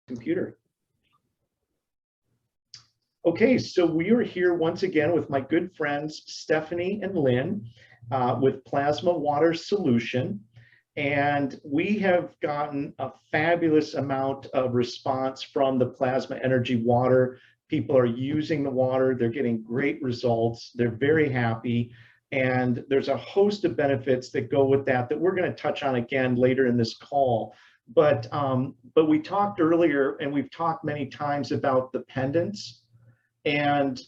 Computer. Okay, so we are here once again with my good friends Stephanie and Lynn with Plasma Water Solution, and we have gotten a fabulous amount of response from the plasma energy water. People are using the water, they're getting great results, they're very happy, and there's a host of benefits that go with that we're going to touch on again later in this call. But we talked earlier, and we've talked many times about the pendants, and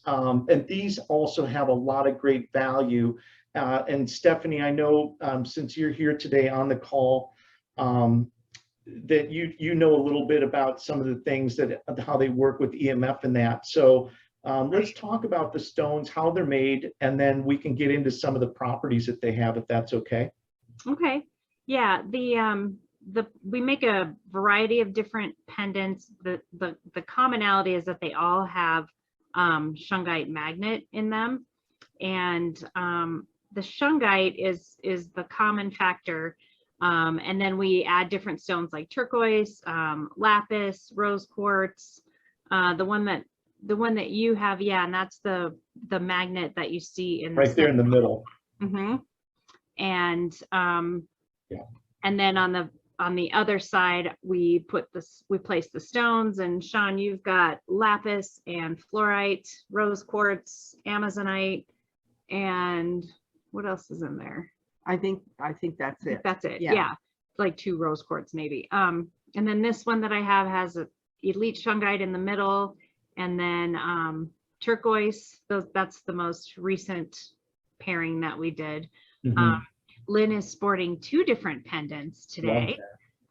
these also have a lot of great value. And Stephanie, I know since you're here today on the call, that you know a little bit about some of the things that how they work with EMF and that. So let's talk about the stones, how they're made, and then we can get into some of the properties that they have, if that's okay. Okay. Yeah. We make a variety of different pendants. The commonality is that they all have Shungite magnet in them, and the Shungite is the common factor, and then we add different stones like turquoise, lapis, rose quartz. The one that you have, yeah, and that's the magnet that you see in right there in the middle. Mm-hmm. And yeah. And then on the other side, we place the stones. And Sean, you've got lapis and fluorite, rose quartz, amazonite, and what else is in there? I think that's it. That's it. Yeah. Like 2 rose quartz maybe. And then this one that I have has a elite Shungite in the middle, and then turquoise. That's the most recent pairing that we did. Mm-hmm. Lynn is sporting 2 different pendants today.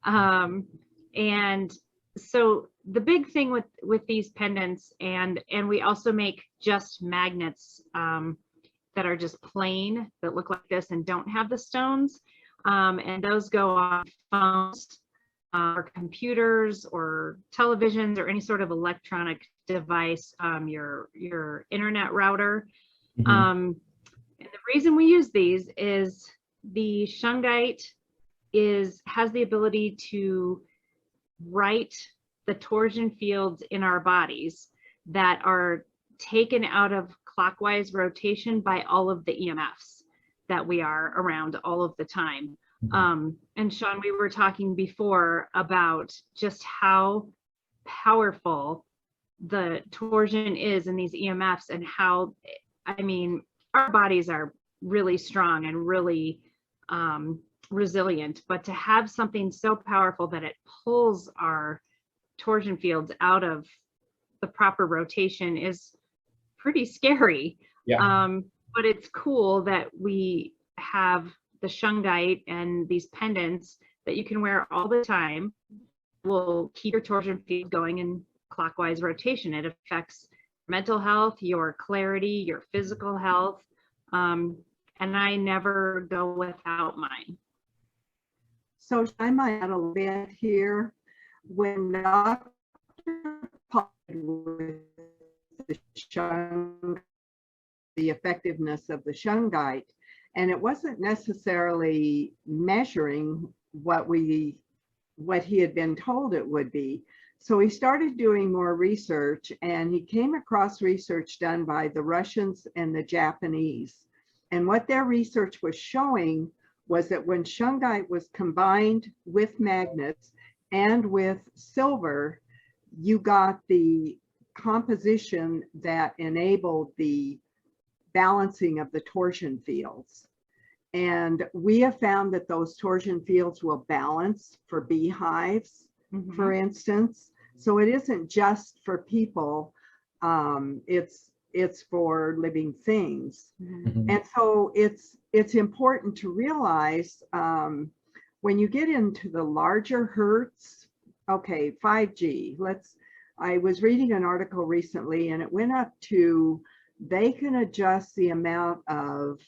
And so the big thing with these pendants, and we also make just magnets that are just plain, that look like this and don't have the stones, and those go on phones or computers or televisions or any sort of electronic device, your internet router. Mm-hmm. And the reason we use these is the Shungite has the ability to write the torsion fields in our bodies that are taken out of clockwise rotation by all of the EMFs that we are around all of the time. Mm-hmm. And Sean, we were talking before about just how powerful the torsion is in these EMFs, and how, I mean, our bodies are really strong and really resilient, but to have something so powerful that it pulls our torsion fields out of the proper rotation is pretty scary. Yeah. But it's cool that we have the Shungite and these pendants that you can wear all the time. Will keep your torsion field going in clockwise rotation. It affects mental health, your clarity, your physical health, and I never go without mine. So I might add a little bit here. When Dr. with the effectiveness of the Shungite, and it wasn't necessarily measuring what he had been told it would be. So he started doing more research, and he came across research done by the Russians and the Japanese. And what their research was showing was that when Shungite was combined with magnets and with silver, you got the composition that enabled the balancing of the torsion fields. And we have found that those torsion fields will balance for beehives, mm-hmm. for instance. So it isn't just for people, it's for living things. Mm-hmm. And so it's important to realize when you get into the larger hertz, okay, 5G, I was reading an article recently, and it went up to, they can adjust the amount of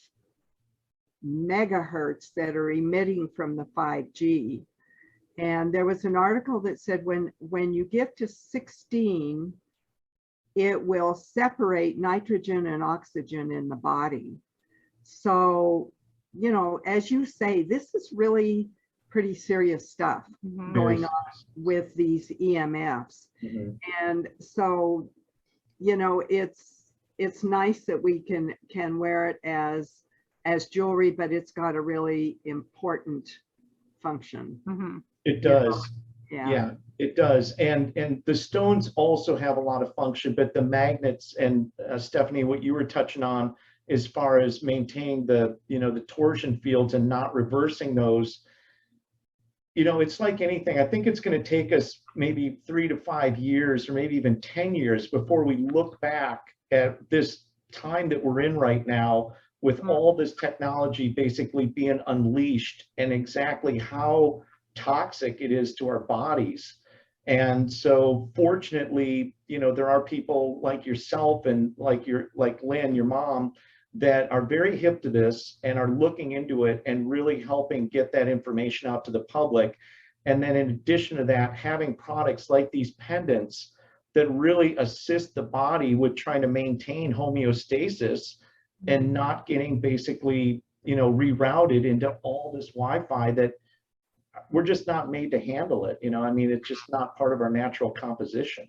megahertz that are emitting from the 5G. And there was an article that said when you get to 16, it will separate nitrogen and oxygen in the body. So, you know, as you say, this is really pretty serious stuff Mhm. going on with these EMFs. Mhm. And so, you know, it's nice that we can wear it as jewelry, but it's got a really important function. Mhm. It Yeah. does. Yeah. Yeah, it does. And the stones also have a lot of function, but the magnets and Stephanie, what you were touching on as far as maintaining the, the torsion fields and not reversing those, it's like anything. I think it's going to take us maybe 3 to 5 years or maybe even 10 years before we look back at this time that we're in right now with all this technology basically being unleashed and exactly how toxic it is to our bodies. And so fortunately, there are people like yourself and like Lynn, your mom, that are very hip to this and are looking into it and really helping get that information out to the public. And then in addition to that, having products like these pendants that really assist the body with trying to maintain homeostasis and not getting basically, rerouted into all this Wi-Fi that we're just not made to handle it. I mean, it's just not part of our natural composition.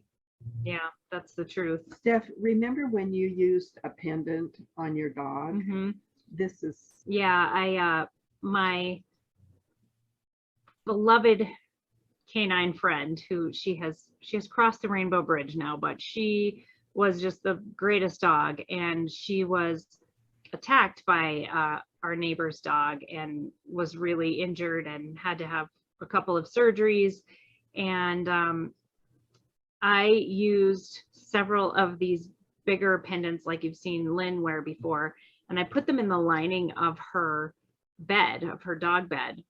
Yeah, that's the truth. Steph, remember when you used a pendant on your dog? Mhm. This is, Yeah, my beloved canine friend, who she has crossed the rainbow bridge now, but she was just the greatest dog, and she was attacked by our neighbor's dog and was really injured and had to have a couple of surgeries. And I used several of these bigger pendants like you've seen Lynn wear before, and I put them in the lining of her bed, of her dog bed,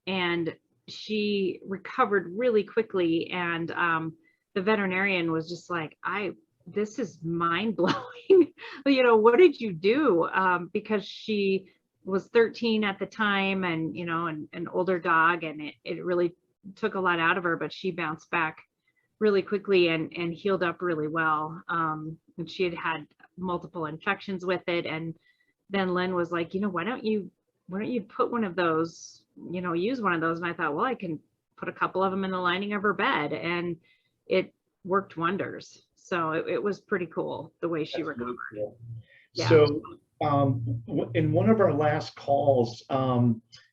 and she recovered really quickly. And the veterinarian was just like, this is mind blowing. What did you do? Because she was 13 at the time, and an older dog, and it really took a lot out of her, but she bounced back really quickly and healed up really well. And she had multiple infections with it. And then Lynn was like, why don't you put one of those, use one of those? And I thought, well, I can put a couple of them in the lining of her bed, and it worked wonders. So it was pretty cool the way she recovered. Really cool. Yeah. So in one of our last calls,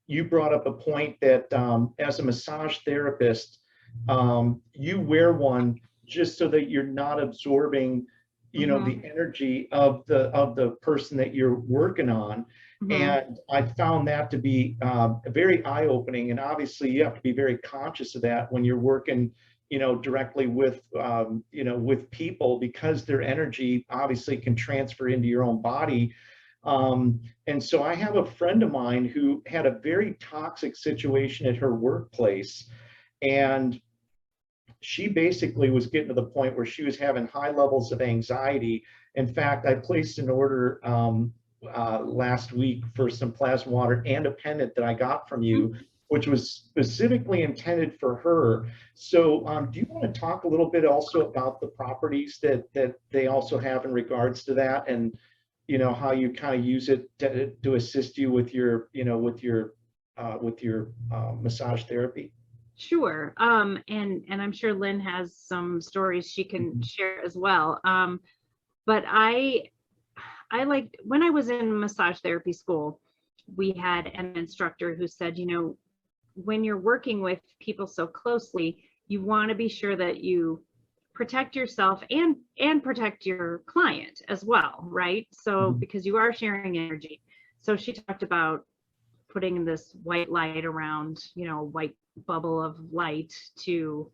you brought up a point that as a massage therapist, you wear one just so that you're not absorbing, the energy of the person that you're working on. And I found that to be very eye-opening. And obviously, you have to be very conscious of that when you're working, directly with, with people, because their energy obviously can transfer into your own body. And so I have a friend of mine who had a very toxic situation at her workplace. And she basically was getting to the point where she was having high levels of anxiety. In fact, I placed an order last week for some plasma water and a pendant that I got from you, which was specifically intended for her. So do you want to talk a little bit also about the properties that they also have in regards to that, and how you kind of use it to assist you with your massage therapy? Sure. And I'm sure Lynn has some stories she can share as well. But I liked, when I was in massage therapy school, we had an instructor who said, when you're working with people so closely, you want to be sure that you protect yourself and protect your client as well, right? So because you are sharing energy. So she talked about putting this white light around, white bubble of light to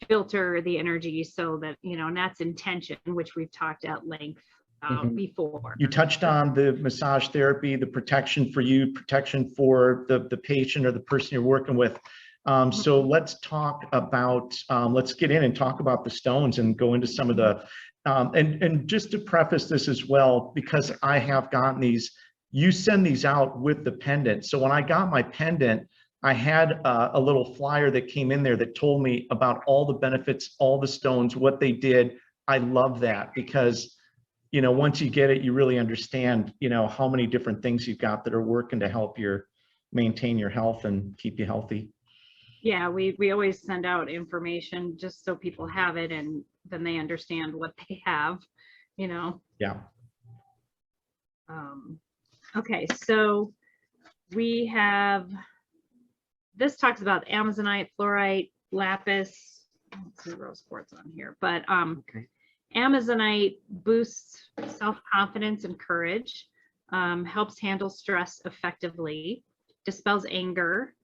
filter the energy, so that, and that's intention, which we've talked at length before. You touched on the massage therapy, the protection for you, protection for the patient or the person you're working with. So let's talk about, let's get in and talk about the stones and go into some of the, and just to preface this as well, because I have gotten these, you send these out with the pendant. So when I got my pendant, I had a little flyer that came in there that told me about all the benefits, all the stones, what they did. I love that, because once you get it, you really understand, how many different things you've got that are working to help your maintain your health and keep you healthy. Yeah, we always send out information just so people have it and then they understand what they have, you know. Yeah. Okay, so we have, this talks about Amazonite, fluorite, lapis. Let's see rose quartz on here, but Okay. Amazonite boosts self-confidence and courage, helps handle stress effectively, dispels anger,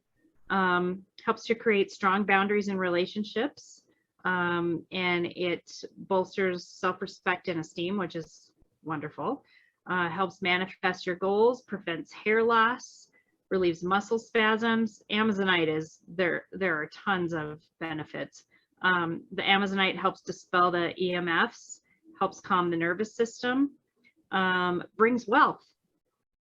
helps to create strong boundaries in relationships, and it bolsters self-respect and esteem, which is wonderful. Helps manifest your goals, prevents hair loss, relieves muscle spasms. Amazonite is, there are tons of benefits. The Amazonite helps dispel the EMFs, helps calm the nervous system, brings wealth.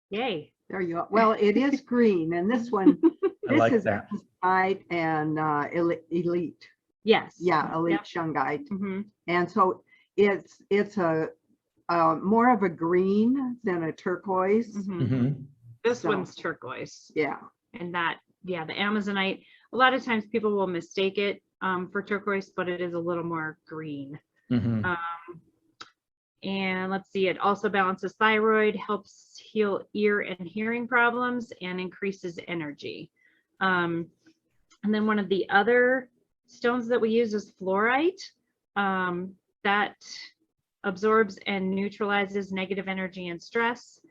Yay. There you go. Well, it is green, and this one, I this like is that. Shungite and elite. Yes. Yeah, elite Yep. Shungite. Mm-hmm. And so it's a more of a green than a turquoise. Mm-hmm. Mm-hmm. This So- one's turquoise. Yeah. And that, yeah, the Amazonite, a lot of times people will mistake it for turquoise, but it is a little more green. Mm-hmm. And let's see, it also balances thyroid, helps heal ear and hearing problems, and increases energy. And then one of the other stones that we use is fluorite. That absorbs and neutralizes negative energy and stress,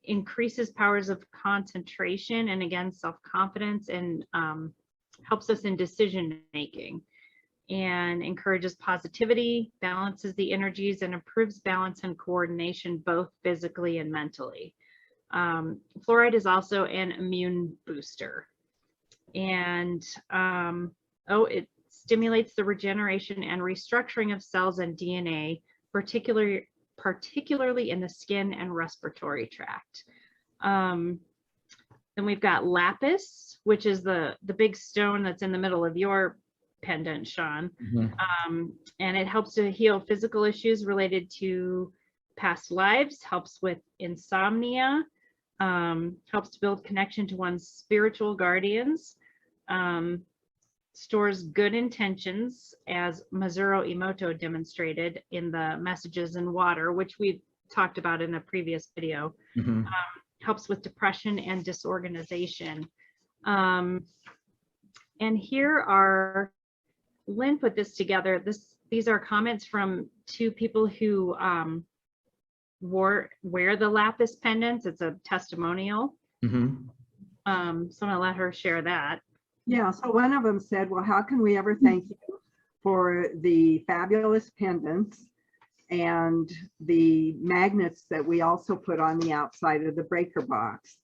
increases powers of concentration and again self-confidence, and helps us in decision making, and encourages positivity, balances the energies, and improves balance and coordination both physically and mentally. Fluoride is also an immune booster, and it stimulates the regeneration and restructuring of cells and DNA, particularly in the skin and respiratory tract. Then we've got lapis, which is the big stone that's in the middle of your pendant, Sean. Mm-hmm. And it helps to heal physical issues related to past lives, helps with insomnia, helps to build connection to one's spiritual guardians, stores good intentions, as Masaru Emoto demonstrated in the messages in water, which we've talked about in a previous video. Mm-hmm. Helps with depression and disorganization. And here are, Lynn put this together. These are comments from two people who wear the lapis pendants. It's a testimonial. Mm-hmm. So I'm gonna let her share that. Yeah. So one of them said, well, how can we ever thank you for the fabulous pendants and the magnets that we also put on the outside of the breaker box?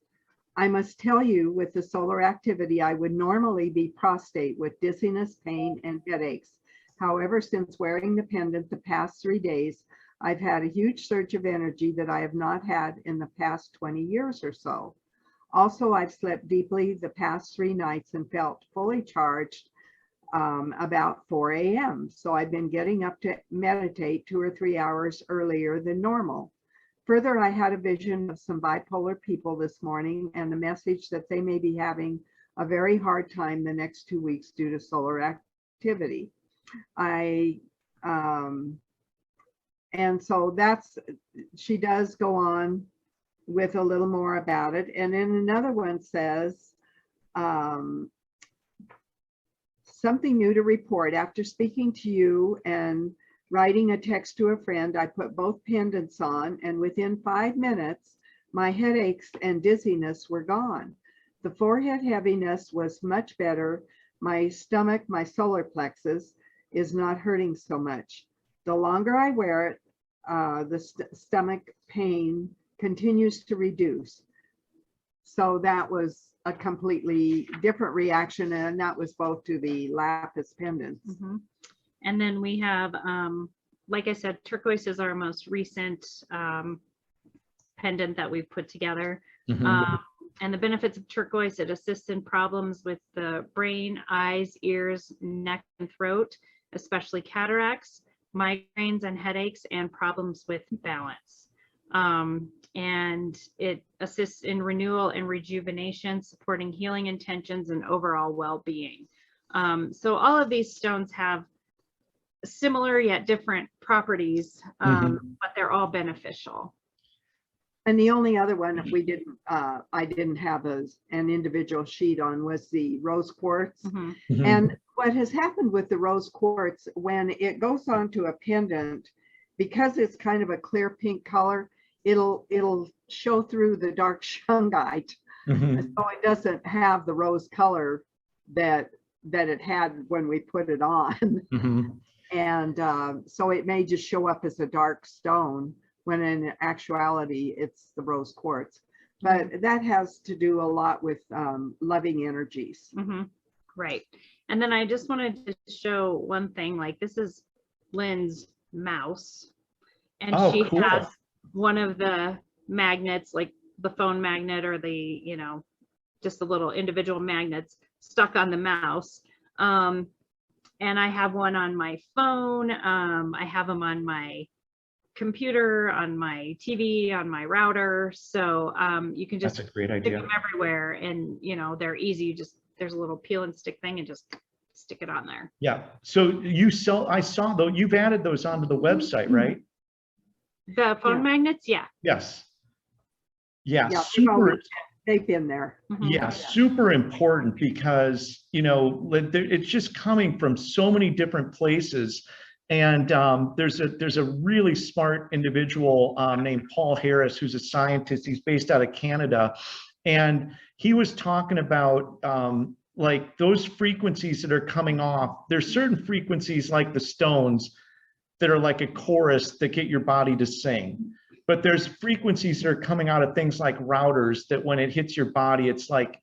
I must tell you, with the solar activity, I would normally be prostrate with dizziness, pain, and headaches. However, since wearing the pendant the past 3 days, I've had a huge surge of energy that I have not had in the past 20 years or so. Also, I've slept deeply the past 3 nights and felt fully charged about 4 a.m. So I've been getting up to meditate 2 or 3 hours earlier than normal. Further, I had a vision of some bipolar people this morning and the message that they may be having a very hard time the next 2 weeks due to solar activity. And so she does go on with a little more about it. And then another one says, something new to report. After speaking to you and writing a text to a friend, I put both pendants on, and within 5 minutes, my headaches and dizziness were gone. The forehead heaviness was much better. My stomach, my solar plexus, is not hurting so much. The longer I wear it, the stomach pain continues to reduce. So that was a completely different reaction, and that was both to the lapis pendants. Mm-hmm. And then we have, like I said, turquoise is our most recent pendant that we've put together. Mm-hmm. And the benefits of turquoise, it assists in problems with the brain, eyes, ears, neck, and throat, especially cataracts, migraines and headaches, and problems with balance. and it assists in renewal and rejuvenation, supporting healing intentions and overall well-being. So all of these stones have similar yet different properties, but they're all beneficial. And the only other one, if we didn't, I didn't have an individual sheet on, was the rose quartz. And what has happened with the rose quartz, when it goes on to a pendant, because it's kind of a clear pink color, it'll show through the dark shungite. So it doesn't have the rose color that it had when we put it on. And so it may just show up as a dark stone, when in actuality it's the rose quartz. But that has to do a lot with loving energies. Right. And then I just wanted to show one thing, like this is Lynn's mouse, and she has one of the magnets, like the phone magnet or the, you know, just the little individual magnets stuck on the mouse. And I have one on my phone. I have them on my computer, on my TV, on my router. So you can just That's a great stick idea. them everywhere, and you know, they're easy. You just, there's a little peel and stick thing and just stick it on there. Yeah. So you sell, I saw though, you've added those onto the website, right? The phone magnets, yeah. Yes. Yeah, Yeah, super. They've been there. Yeah, super important, because, you know, it's just coming from so many different places. And there's a really smart individual named Paul Harris, who's a scientist. He's based out of Canada. And he was talking about like those frequencies that are coming off. There's certain frequencies like the stones that are like a chorus that get your body to sing. But there's frequencies that are coming out of things like routers that when it hits your body, it's like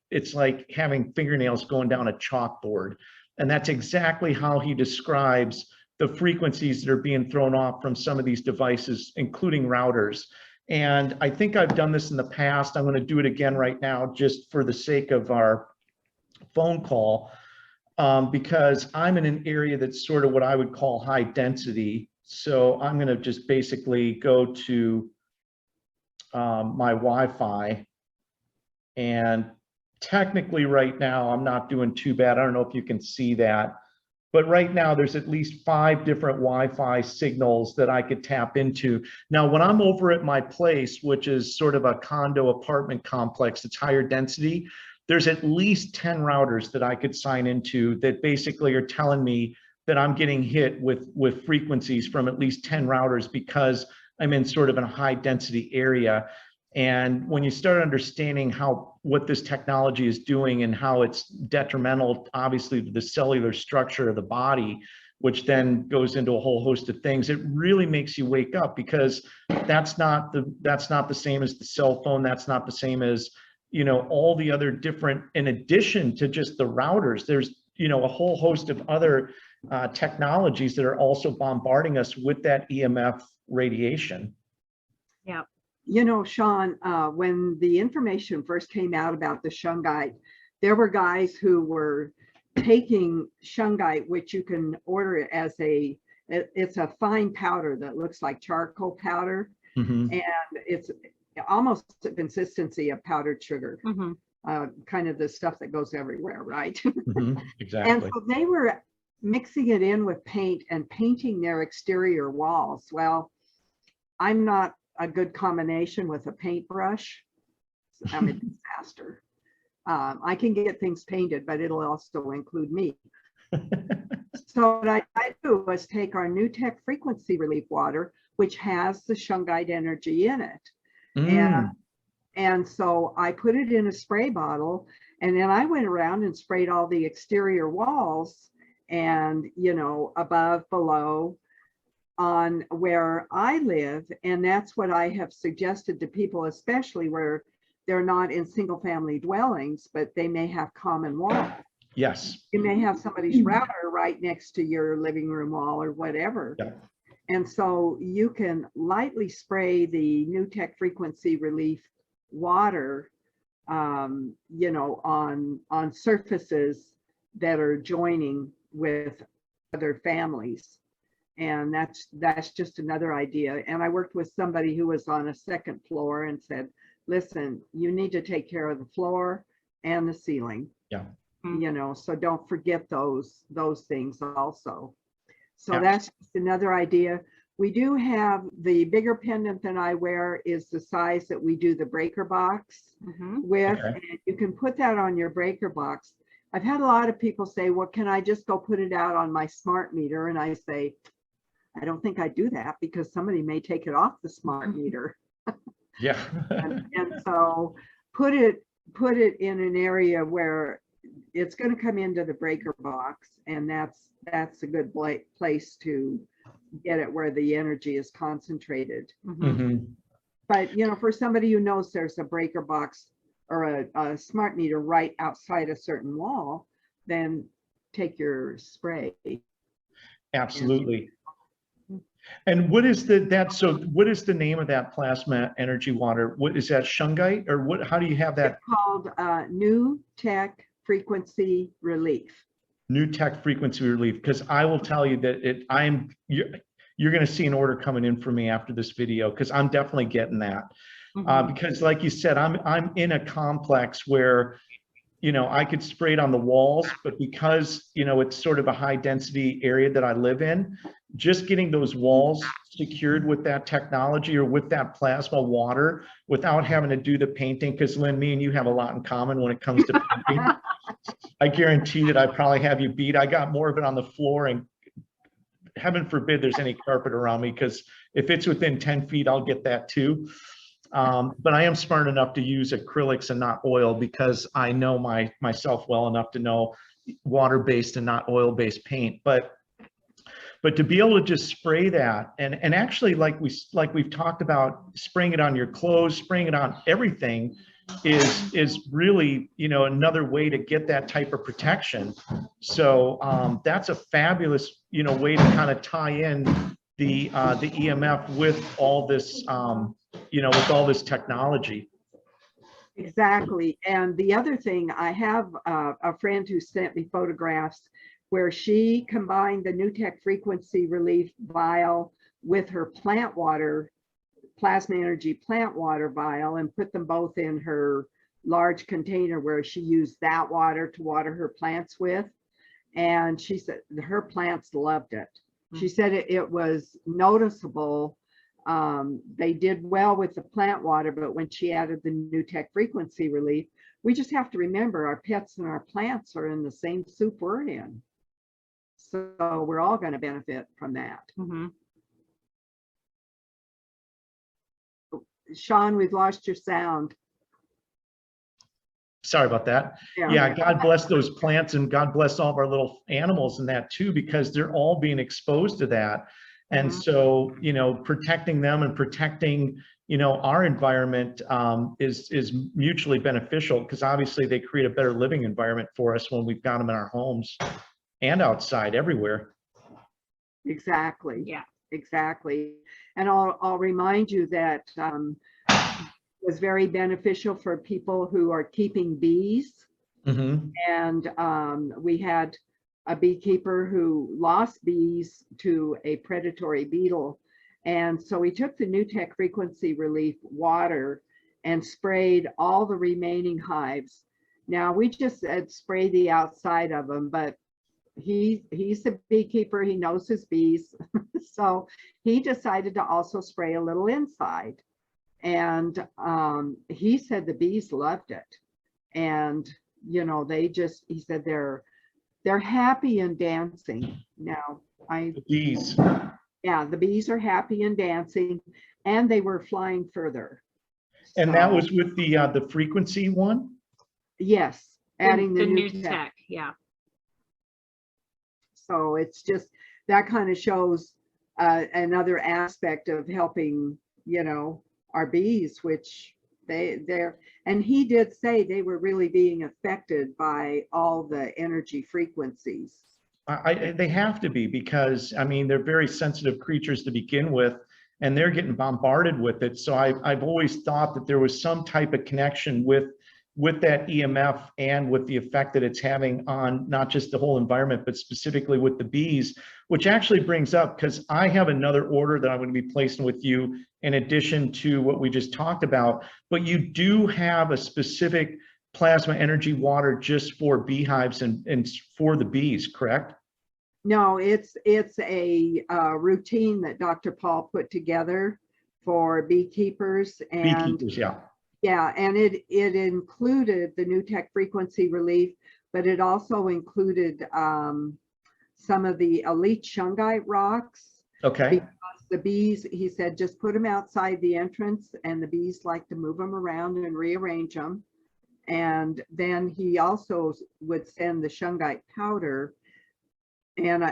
having fingernails going down a chalkboard. And that's exactly how he describes the frequencies that are being thrown off from some of these devices, including routers. And I think I've done this in the past. I'm going to do it again right now, just for the sake of our phone call, because I'm in an area that's sort of what I would call high density. So I'm going to just basically go to my Wi-Fi, and technically right now I'm not doing too bad. I don't know if you can see that, but right now there's at least 5 different Wi-Fi signals that I could tap into. Now, when I'm over at my place, which is sort of a condo apartment complex, it's higher density, there's at least 10 routers that I could sign into that basically are telling me that I'm getting hit with frequencies from at least 10 routers, because I'm in sort of a high density area. And when you start understanding what this technology is doing and how it's detrimental, obviously, to the cellular structure of the body, which then goes into a whole host of things, it really makes you wake up, because that's not the same as the cell phone. That's not the same as, you know, all the other different, in addition to just the routers, there's, you know, a whole host of other technologies that are also bombarding us with that EMF radiation. Yeah. You know, Sean, when the information first came out about the Shungite, there were guys who were taking Shungite, which you can order as it's a fine powder that looks like charcoal powder, and it's almost the consistency of powdered sugar, kind of the stuff that goes everywhere, right? Exactly. And so they were mixing it in with paint and painting their exterior walls. Well, I'm not a good combination with a paintbrush. I'm a disaster. I can get things painted, but it'll also include me. So what I do was take our New Tech frequency relief water, which has the Shungite energy in it. And so I put it in a spray bottle, and then I went around and sprayed all the exterior walls and, you know, above, below, on where I live. And that's what I have suggested to people, especially where they're not in single family dwellings, but they may have common walls. Yes. You may have somebody's router right next to your living room wall or whatever. Yeah. And so you can lightly spray the New Tech frequency relief water, you know, on surfaces that are joining with other families. And that's just another idea. And I worked with somebody who was on a second floor and said, listen, you need to take care of the floor and the ceiling. Yeah. You know, so don't forget those things also. So Yeah. that's just another idea. We do have the bigger pendant than I wear is the size that we do the breaker box with. Okay. And you can put that on your breaker box. I've had a lot of people say, well, can I just go put it out on my smart meter? And I say, I don't think I'd do that because somebody may take it off the smart meter. Yeah. and so put it in an area where it's going to come into the breaker box, and that's a good place to get it where the energy is concentrated. Mhm. But you know, for somebody who knows there's a breaker box or a smart meter right outside a certain wall, then take your spray. Absolutely. And what is what is the name of that plasma energy water? What is that, Shungite, or what, how do you have that? It's called New Tech Frequency Relief. New Tech Frequency Relief, because I will tell you that you're going to see an order coming in for me after this video, because I'm definitely getting that. Because like you said, I'm in a complex where, you know, I could spray it on the walls, but because, you know, it's sort of a high density area that I live in, just getting those walls secured with that technology or with that plasma water without having to do the painting, because Lynn, me and you have a lot in common when it comes to painting. I guarantee that I probably have you beat. I got more of it on the floor, and heaven forbid there's any carpet around me, because if it's within 10 feet, I'll get that too. But I am smart enough to use acrylics and not oil, because I know myself well enough to know water-based and not oil-based paint. But to be able to just spray that, and actually, like we've talked about, spraying it on your clothes, spraying it on everything is really, you know, another way to get that type of protection. So that's a fabulous, you know, way to kind of tie in the EMF with all this, you know, with all this technology. Exactly. And the other thing, I have a friend who sent me photographs where she combined the New Tech Frequency Relief vial with her plant water, plasma energy plant water vial, and put them both in her large container where she used that water to water her plants with. And she said her plants loved it. She said it was noticeable. They did well with the plant water, but when she added the New Tech Frequency Relief, we just have to remember our pets and our plants are in the same soup we're in. So we're all going to benefit from that. Sean, we've lost your sound. Sorry about that. Yeah, God bless those plants, and God bless all of our little animals in that too, because they're all being exposed to that. And so, you know, protecting them and protecting, you know, our environment is mutually beneficial, because obviously they create a better living environment for us when we've got them in our homes and outside everywhere. Exactly. Yeah. Exactly. And I'll remind you that it was very beneficial for people who are keeping bees. And we had a beekeeper who lost bees to a predatory beetle. And so we took the New Tech Frequency Relief water and sprayed all the remaining hives. Now we just said spray the outside of them, but he's a beekeeper, he knows his bees. So he decided to also spray a little inside. And he said the bees loved it. And, you know, he said they're happy and dancing. Now, The bees. Yeah, the bees are happy and dancing, and they were flying further. And that was with the frequency one? Yes, adding the new new tech. Yeah. So it's just, that kind of shows another aspect of helping, you know, our bees, which they're, and he did say they were really being affected by all the energy frequencies. They have to be, because I mean, they're very sensitive creatures to begin with, and they're getting bombarded with it. So I've always thought that there was some type of connection with, with that EMF and with the effect that it's having on not just the whole environment, but specifically with the bees, which actually brings up, because I have another order that I'm going to be placing with you in addition to what we just talked about, but you do have a specific plasma energy water just for beehives and for the bees, correct? No, it's a routine that Dr. Paul put together for beekeepers, and Beekeepers, yeah. yeah, and it included the new tech frequency relief, but it also included some of the elite Shungite rocks. Okay. Because the bees, he said, just put them outside the entrance, and the bees like to move them around and rearrange them. And then he also would send the Shungite powder, and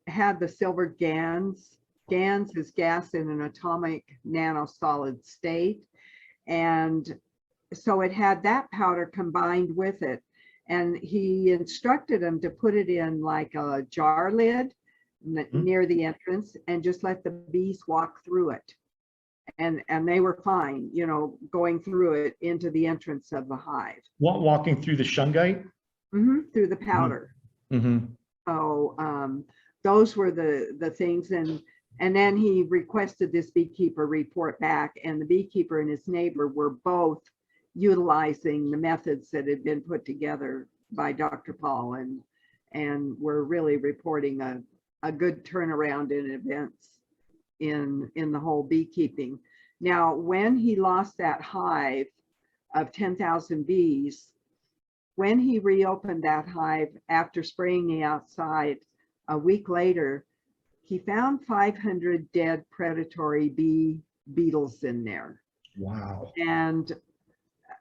had the silver GANS. GANS is gas in an atomic nanosolid state. And so it had that powder combined with it. And he instructed them to put it in like a jar lid near the entrance and just let the bees walk through it. And they were fine, you know, going through it into the entrance of the hive. Walking through the Shungite? Through the powder. So those were the things. And then he requested this beekeeper report back, and the beekeeper and his neighbor were both utilizing the methods that had been put together by Dr. Paul, and were really reporting a good turnaround in events in the whole beekeeping. Now, when he lost that hive of 10,000 bees, when he reopened that hive after spraying the outside a week later, he found 500 dead predatory bee beetles in there. Wow. And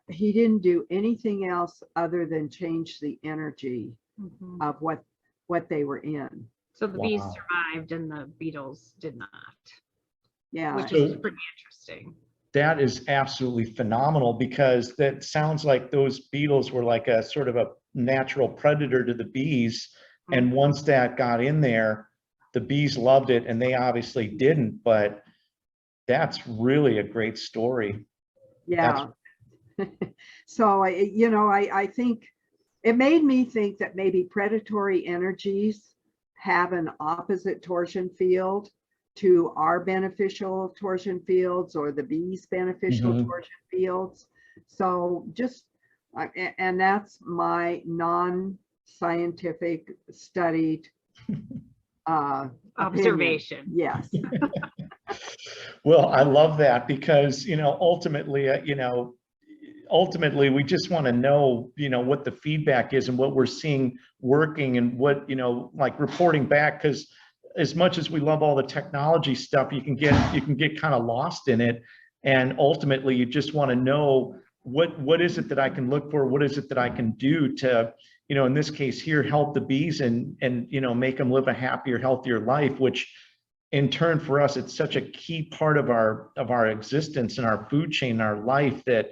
he didn't do anything else other than change the energy of what they were in. So the bees survived and the beetles did not. Yeah. Which is pretty interesting. That is absolutely phenomenal, because that sounds like those beetles were like a sort of a natural predator to the bees. And once that got in there, the bees loved it, and they obviously didn't, but that's really a great story. Yeah. So, you know, I think it made me think that maybe predatory energies have an opposite torsion field to our beneficial torsion fields, or the bees' beneficial torsion fields. So just, and that's my non-scientific studied observation. Opinion. Yes. Well, I love that, because, you know, ultimately we just want to know, you know, what the feedback is and what we're seeing working, and what, you know, like reporting back, because as much as we love all the technology stuff, you can get kind of lost in it. And ultimately you just want to know what is it that I can look for? What is it that I can do to, you know, in this case here, help the bees and, you know, make them live a happier, healthier life, which in turn for us, it's such a key part of our existence and our food chain, our life, that,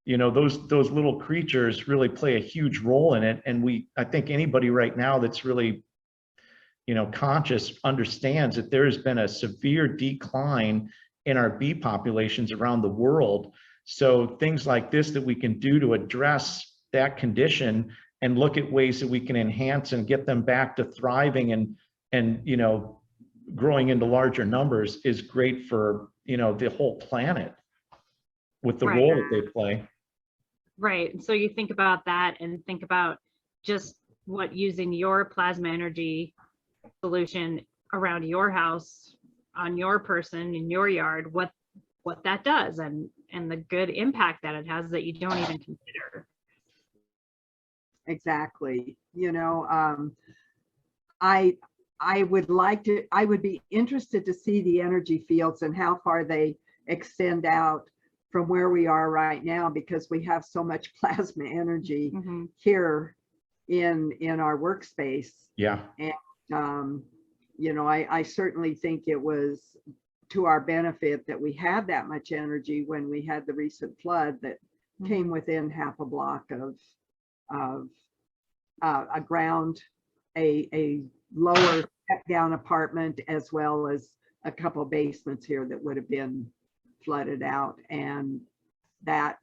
you know, those little creatures really play a huge role in it. And I think anybody right now that's really, you know, conscious understands that there has been a severe decline in our bee populations around the world. So things like this that we can do to address that condition and look at ways that we can enhance and get them back to thriving and you know, growing into larger numbers is great for, you know, the whole planet with the role that they play. Right. So you think about that and think about just what using your plasma energy solution around your house, on your person, in your yard, what that does, and the good impact that it has that you don't even consider. Exactly. You know, I would be interested to see the energy fields and how far they extend out from where we are right now, because we have so much plasma energy here in our workspace. Yeah. And you know, I certainly think it was to our benefit that we had that much energy when we had the recent flood that came within half a block of a ground, a lower step down apartment, as well as a couple of basements here that would have been flooded out. And that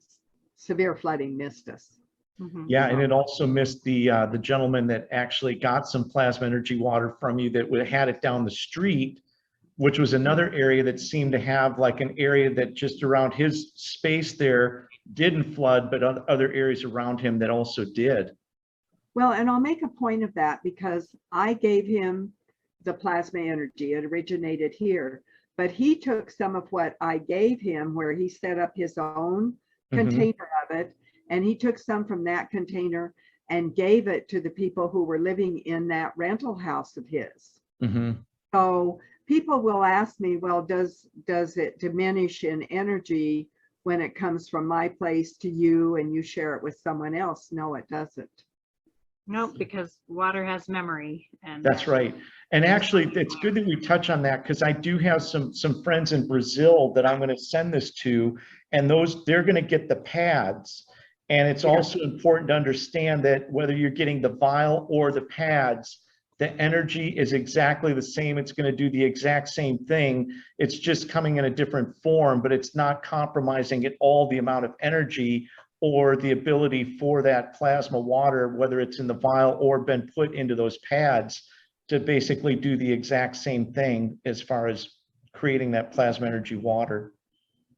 severe flooding missed us. Mhm. Yeah, and it also missed the gentleman that actually got some plasma energy water from you that had it down the street, which was another area that seemed to have like an area that just around his space there didn't flood, but other areas around him that also did. Well, and I'll make a point of that because I gave him the plasma energy. It originated here, but he took some of what I gave him where he set up his own container of it, and he took some from that container and gave it to the people who were living in that rental house of his. So people will ask me, well, does it diminish in energy when it comes from my place to you and you share it with someone else? No, it doesn't. Nope, because water has memory. And That's right. And actually, it's good that we touch on that because I do have some friends in Brazil that I'm going to send this to, and they're going to get the pads. And it's also important to understand that whether you're getting the vial or the pads, the energy is exactly the same. It's going to do the exact same thing. It's just coming in a different form, but it's not compromising at all the amount of energy or the ability for that plasma water, whether it's in the vial or been put into those pads, to basically do the exact same thing as far as creating that plasma energy water.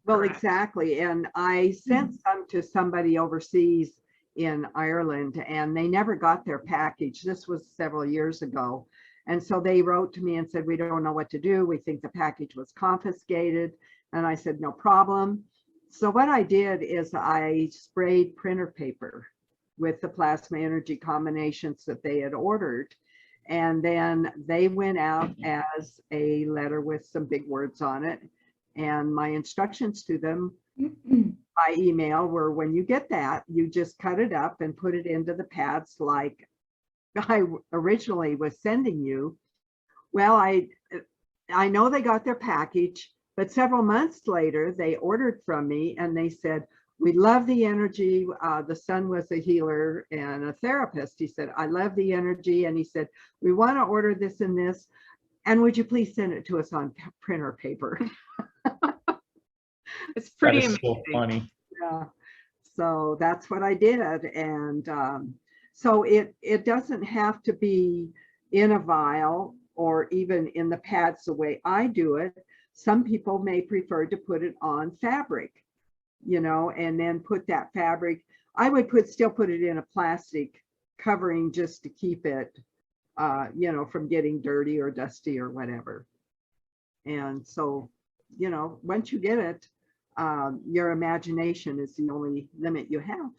Well, exactly. And I sent some to somebody overseas in Ireland, and they never got their package. This was several years ago. And so they wrote to me and said, we don't know what to do. We think the package was confiscated. And I said, no problem. So what I did is I sprayed printer paper with the plasma energy combinations that they had ordered. And then they went out as a letter with some big words on it. And my instructions to them by email were, when you get that, you just cut it up and put it into the pads like I originally was sending you. Well, I know they got their package, but several months later, they ordered from me and they said, we love the energy. The son was a healer and a therapist. He said, I love the energy. And he said, we want to order this and this. And would you please send it to us on printer paper? it's pretty That is amazing. so funny. Yeah. So that's what I did. And so it doesn't have to be in a vial or even in the pads the way I do it. Some people may prefer to put it on fabric, you know, and then put that fabric. I would still put it in a plastic covering just to keep it, you know, from getting dirty or dusty or whatever. And so, you know, once you get it, your imagination is the only limit you have.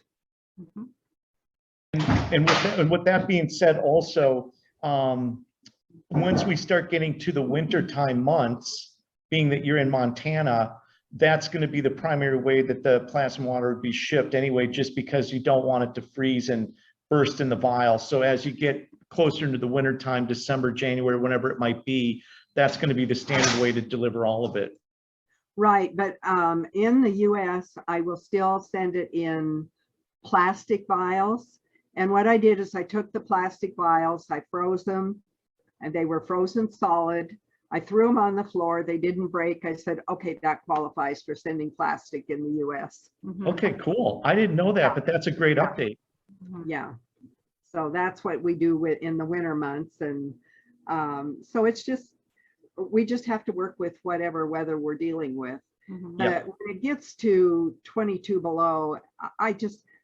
And with that being said, also, once we start getting to the wintertime months, being that you're in Montana, that's going to be the primary way that the plasma water would be shipped anyway, just because you don't want it to freeze and burst in the vial. So as you get closer into the wintertime, December, January, whenever it might be, that's going to be the standard way to deliver all of it. Right, but in the US, I will still send it in plastic vials. And what I did is I took the plastic vials, I froze them, and they were frozen solid. I threw them on the floor, they didn't break. I said, okay, that qualifies for sending plastic in the US. Okay, cool. I didn't know that, but that's a great update. Yeah, so that's what we do in the winter months. And so it's just, we just have to work with whatever weather we're dealing with. But when it gets to 22 below,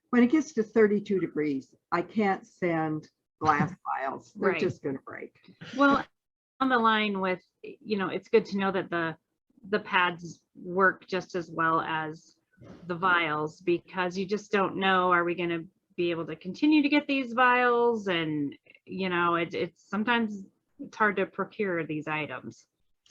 when it gets to 32 degrees, I can't send glass vials. They're just going to break. Well, on the line with, you know, it's good to know that the pads work just as well as the vials, because you just don't know, are we going to be able to continue to get these vials? And, you know, it's sometimes it's hard to procure these items.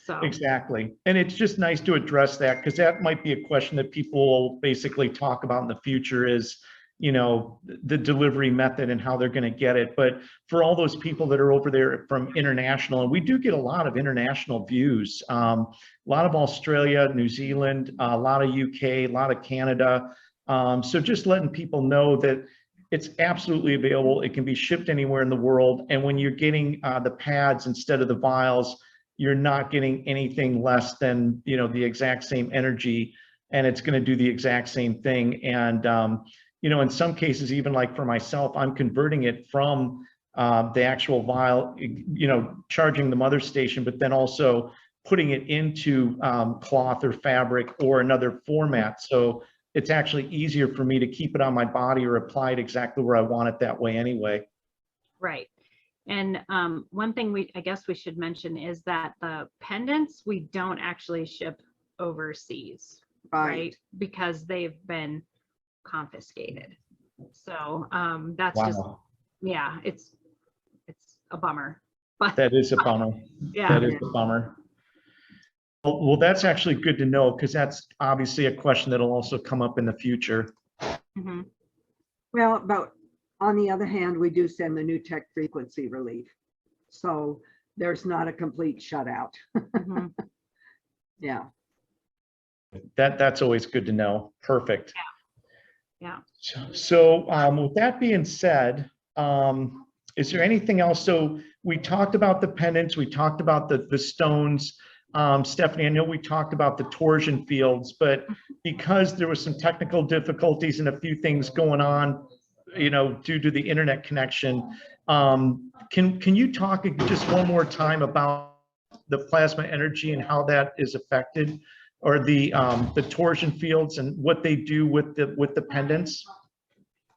So exactly. And it's just nice to address that, because that might be a question that people will basically talk about in the future is, you know, the delivery method and how they're going to get it. But for all those people that are over there from international, and we do get a lot of international views, a lot of Australia, New Zealand, a lot of UK, a lot of Canada. So just letting people know that it's absolutely available. It can be shipped anywhere in the world. And when you're getting the pads instead of the vials, you're not getting anything less than, you know, the exact same energy and it's going to do the exact same thing. And, in some cases, even like for myself, I'm converting it from the actual vial, charging the mother station, but then also putting it into cloth or fabric or another format. So it's actually easier for me to keep it on my body or apply it exactly where I want it that way anyway. Right. And one thing I guess we should mention is that the pendants, we don't actually ship overseas, right? Because they've been confiscated. So that's just, yeah, it's a bummer. But that is a bummer. Yeah. That is a bummer. Well, that's actually good to know, because that's obviously a question that'll also come up in the future. Mm-hmm. Well, but on the other hand, we do send the new tech frequency relief. So there's not a complete shutout. Mm-hmm. Yeah. That's always good to know. Perfect. Yeah. So with that being said, is there anything else? So we talked about the pendants, we talked about the stones. Stephanie, I know we talked about the torsion fields, but because there was some technical difficulties and a few things going on, due to the internet connection, can you talk just one more time about the plasma energy and how that is affected, or the torsion fields and what they do with the pendants?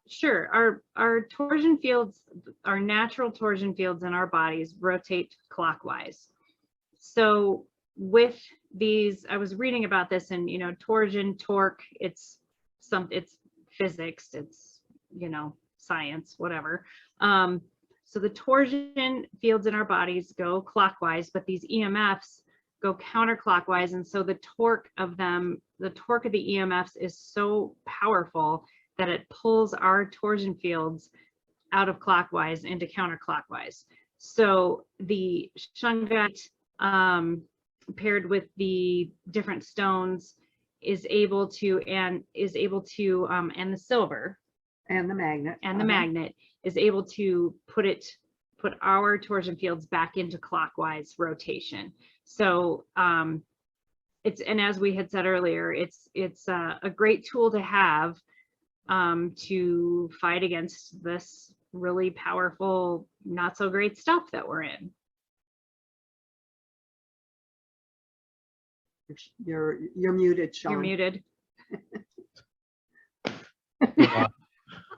Sure. Our torsion fields, our natural torsion fields in our bodies rotate clockwise. So with these, I was reading about this, and torsion, torque, it's physics, it's science, whatever. So the torsion fields in our bodies go clockwise, but these EMFs go counterclockwise, and so the torque of the EMFs is so powerful that it pulls our torsion fields out of clockwise into counterclockwise. So the Shungite paired with the different stones is able to, and the silver and the magnet magnet is able to put our torsion fields back into clockwise rotation. So and as we had said earlier, it's a great tool to have to fight against this really powerful, not so great stuff that we're in. You're muted, Sean. You're muted. Yeah.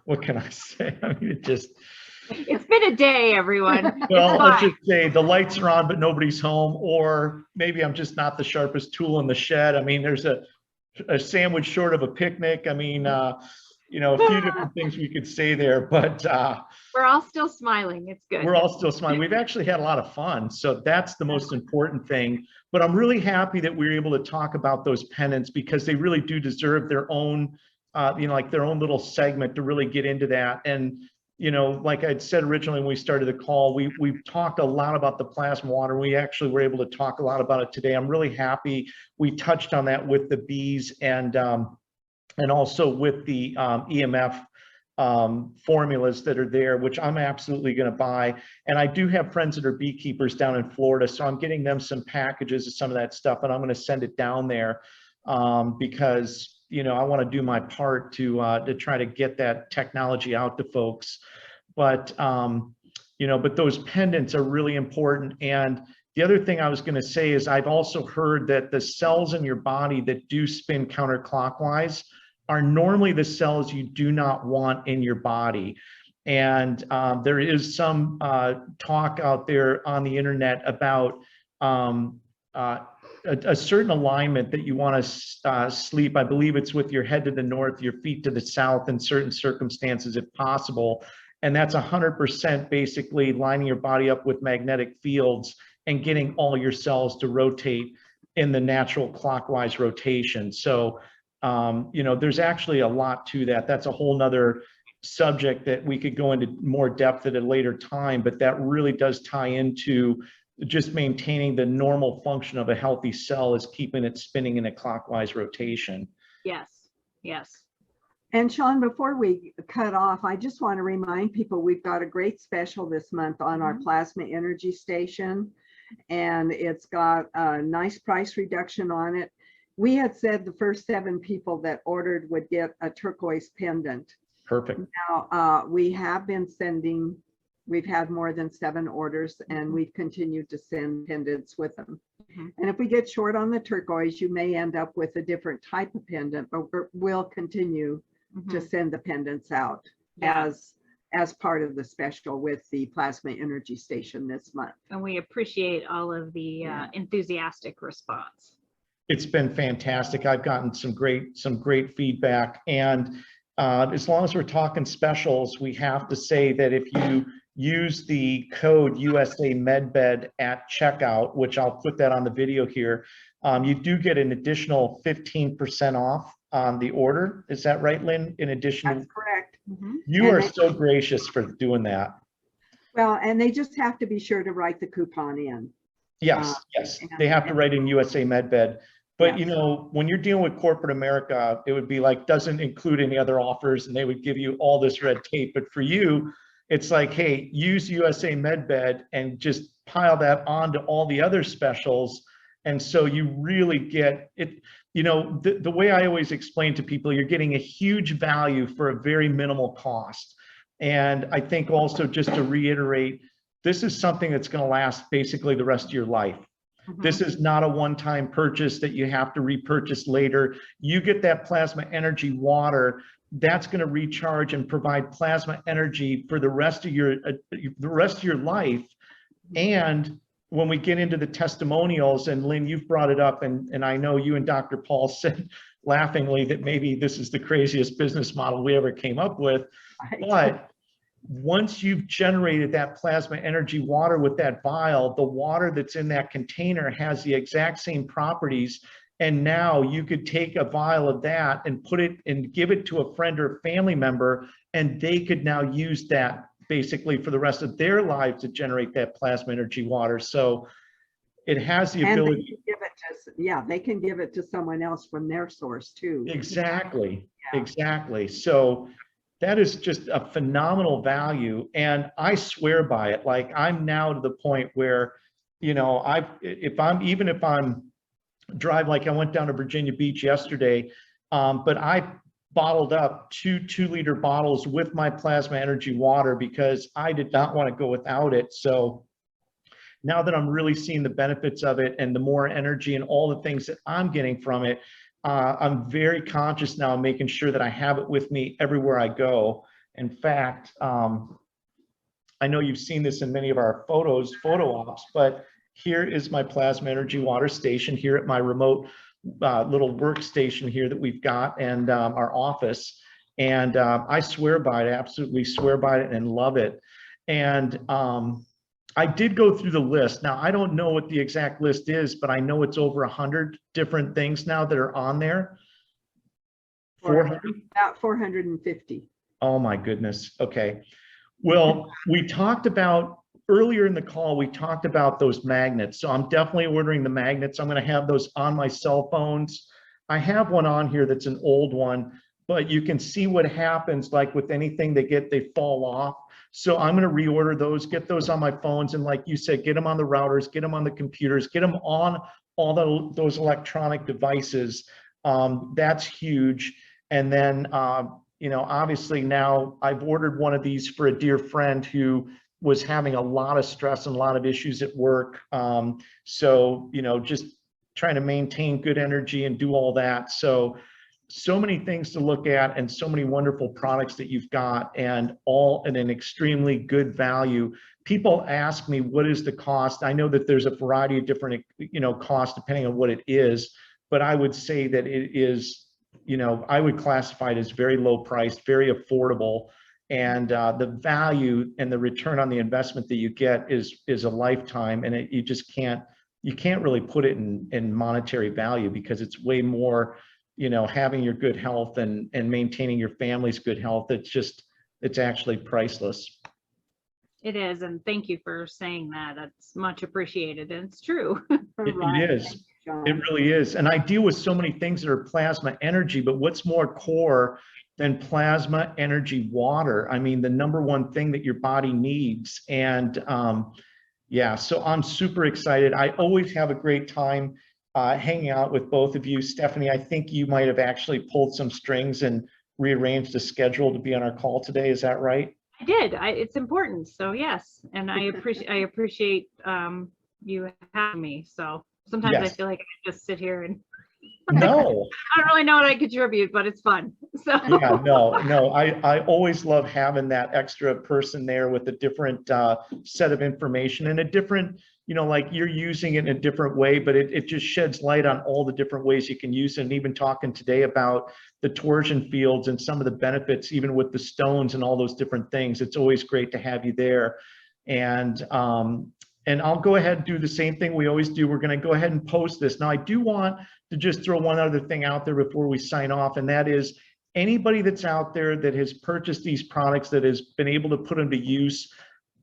What can I say? I mean, it's been a day, everyone. Well, let's just say the lights are on, but nobody's home, or maybe I'm just not the sharpest tool in the shed. I mean, there's a sandwich short of a picnic. I mean, a few different things we could say there, but we're all still smiling. It's good. We're all still smiling. We've actually had a lot of fun. So that's the most important thing. But I'm really happy that we were able to talk about those pendants, because they really do deserve their own, like their own little segment to really get into that. And, like I'd said originally when we started the call, we've talked a lot about the plasma water. We actually were able to talk a lot about it today. I'm really happy we touched on that with the bees and also with the EMF formulas that are there, which I'm absolutely going to buy. And I do have friends that are beekeepers down in Florida, so I'm getting them some packages of some of that stuff, and I'm going to send it down there because I want to do my part to try to get that technology out to folks. But but those pendants are really important. And the other thing I was going to say is I've also heard that the cells in your body that do spin counterclockwise are normally the cells you do not want in your body. And there is some talk out there on the internet about a certain alignment that you want to sleep. I believe it's with your head to the north, your feet to the south in certain circumstances, if possible. And that's 100% basically lining your body up with magnetic fields and getting all your cells to rotate in the natural clockwise rotation. So there's actually a lot to that. That's a whole nother subject that we could go into more depth at a later time, but that really does tie into just maintaining the normal function of a healthy cell, is keeping it spinning in a clockwise rotation. Yes, yes. And Sean, before we cut off, I just want to remind people we've got a great special this month on our plasma energy station, and it's got a nice price reduction on it. we had said the first 7 people that ordered would get a turquoise pendant. Perfect. Now, we have been sending, we've had more than 7 orders, and we've continued to send pendants with them. And if we get short on the turquoise, you may end up with a different type of pendant, but we'll continue to send the pendants out as part of the special with the plasma energy station this month. And we appreciate all of the enthusiastic response. It's been fantastic. I've gotten some great feedback, and as long as we're talking specials, we have to say that if you use the code USA MedBed at checkout, which I'll put that on the video here, you do get an additional 15% off on the order. Is that right, Lynn? In addition, That's correct. You are so gracious for doing that. Well, and they just have to be sure to write the coupon in. Yes, yes, they have to write in USA MedBed. But you know, when you're dealing with corporate America, it would be like, doesn't include any other offers, and they would give you all this red tape. But for you, it's like, hey, use USA MedBed and just pile that onto all the other specials. And so you really get it. You know, the way I always explain to people, you're getting a huge value for a very minimal cost. And I think also, just to reiterate, this is something that's going to last basically the rest of your life. This is not a one-time purchase that you have to repurchase later. You get that plasma energy water, that's going to recharge and provide plasma energy for the rest of your life. And when we get into the testimonials, and Lynn, you've brought it up, and I know you and Dr. Paul said laughingly that maybe this is the craziest business model we ever came up with, but once you've generated that plasma energy water with that vial, the water that's in that container has the exact same properties. And now you could take a vial of that and put it and give it to a friend or family member, and they could now use that basically for the rest of their lives to generate that plasma energy water. So it has the ability. They can give it to, they can give it to someone else from their source too. Exactly, exactly. So that is just a phenomenal value, and I swear by it. Like, I'm now to the point where, you know, if I'm drive, like I went down to Virginia Beach yesterday, but I bottled up 2 2-liter bottles with my plasma energy water because I did not want to go without it. So now that I'm really seeing the benefits of it and the more energy and all the things that I'm getting from it, I'm very conscious now of making sure that I have it with me everywhere I go. In fact, I know you've seen this in many of our photo ops, but here is my plasma energy water station here at my remote little workstation here that we've got, and our office. And I swear by it, absolutely swear by it, and love it. And I did go through the list. Now, I don't know what the exact list is, but I know it's over 100 different things now that are on there. 400? About 450. Oh my goodness. Okay. Well, we talked about earlier in the call, we talked about those magnets. So I'm definitely ordering the magnets. I'm going to have those on my cell phones. I have one on here that's an old one, but you can see what happens, like with anything they fall off. So I'm going to reorder those, get those on my phones, and like you said, get them on the routers, get them on the computers, get them on all those electronic devices. That's huge. And then, you know, obviously now I've ordered one of these for a dear friend who was having a lot of stress and a lot of issues at work. So, you know, just trying to maintain good energy and do all that. So many things to look at, and so many wonderful products that you've got, and all at an extremely good value. People ask me, what is the cost? I know that there's a variety of different, you know, costs depending on what it is, but I would say that it is, you know, I would classify it as very low priced, very affordable. And the value and the return on the investment that you get is a lifetime, and you just can't really put it in monetary value, because it's way more, you know, having your good health and maintaining your family's good health. It's actually priceless. It is, and thank you for saying that. That's much appreciated, and it's true. It is. It really is. And I deal with so many things that are plasma energy, but what's more core than plasma energy water? I mean, the #1 thing that your body needs. And yeah, so I'm super excited. I always have a great time hanging out with both of you. Stephanie, I think you might have actually pulled some strings and rearranged the schedule to be on our call today. Is that right? I did. It's important. So yes, and I appreciate you having me. So sometimes I Yes. feel like I just sit here and No. I don't really know what I contribute, but it's fun. So Yeah, no, I always love having that extra person there with a different set of information and a different, like you're using it in a different way, but it just sheds light on all the different ways you can use it. And even talking today about the torsion fields and some of the benefits, even with the stones and all those different things, it's always great to have you there. And I'll go ahead and do the same thing we always do. We're going to go ahead and post this. Now, I do want to just throw one other thing out there before we sign off, and that is anybody that's out there that has purchased these products, that has been able to put them to use,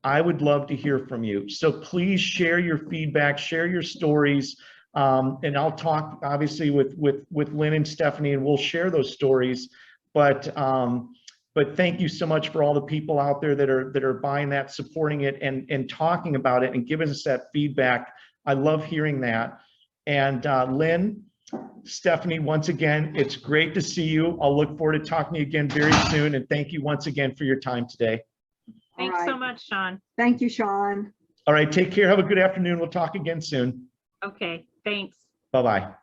I would love to hear from you. So please share your feedback, share your stories, and I'll talk obviously with Lynn and Stephanie, and we'll share those stories. But thank you so much for all the people out there that are buying that, supporting it, and talking about it and giving us that feedback. I love hearing that. And Lynn, Stephanie, once again, it's great to see you. I'll look forward to talking to you again very soon. And thank you once again for your time today. thanks so much, Sean. Thank you, Sean. All right, take care. Have a good afternoon. We'll talk again soon. Okay, thanks. Bye-bye.